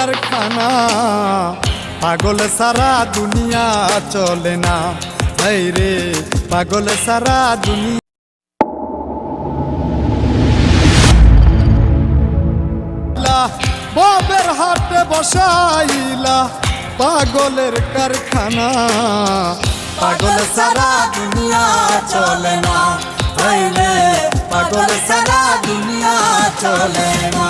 কারখানা, পাগল সারা দুনিয়া চলে না। এই রে পাগল সারা দুনিয়া। বাবের হাটে বসাইলা পাগলের কারখানা, পাগল সারা দুনিয়া চলে না। এই রে পাগল সারা দুনিয়া চলে না।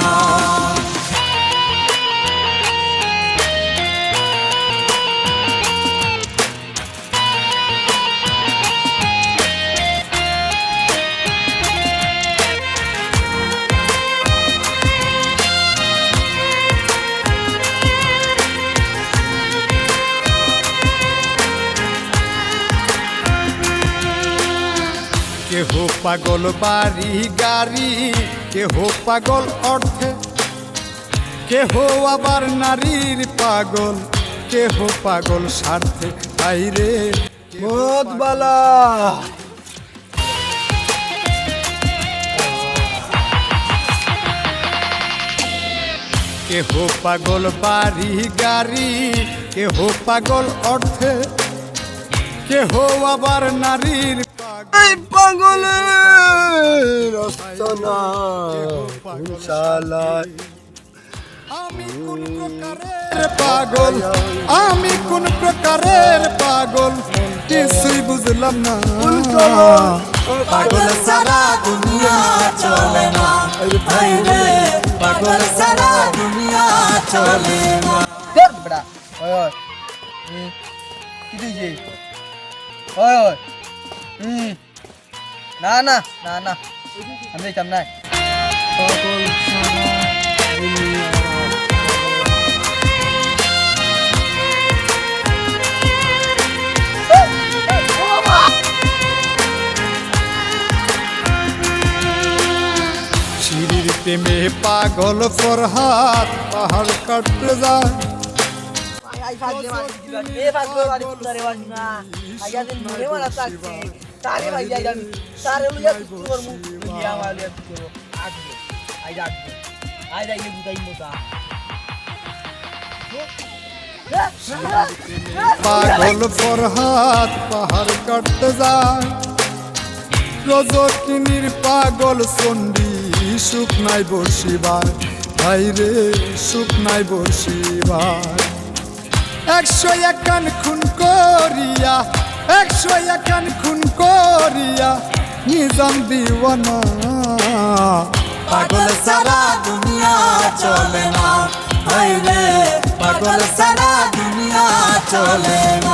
কেহ পাগল বাড়ি গাড়ি, কেহ পাগল অর্থে, কেহ আবার নারীর পাগল, কেহ পাগল স্বার্থে। আইরে মদবালা কেহ পাগল বাড়ি গাড়ি, কেহ পাগল অর্থে, কেহ আবার নারীর পাগলের রচনা ইনশাআল্লাহ। আমি কোন প্রকারের পাগল, আমি কোন প্রকারের পাগল কিছুই বুঝলাম না। পাগল সারা দুনিয়া চলে না। পাগল সারা দুনিয়া চলে না। বড়া ওই ওই কি দিছে ওই ওই না না না না আমি যাইতাম না। পাগল সারা দুনিয়া শিরির প্রেমে পাগল ফরহাদ পাহাড় কাটতে যায়। পাগল ফরহাদ পাহাড় কাটতে যায়। রজকিনীর পাগল চণ্ডী সুখ নাই বসিবার। ভাই রে সুখ নাই বসিবার। 101 খুন করিয়া, 101 খুন করিয়া নিজাম দিওয়ানা। পাগল সারা দুনিয়া চলে না। ভাই রে পাগল সারা দুনিয়া চলে না।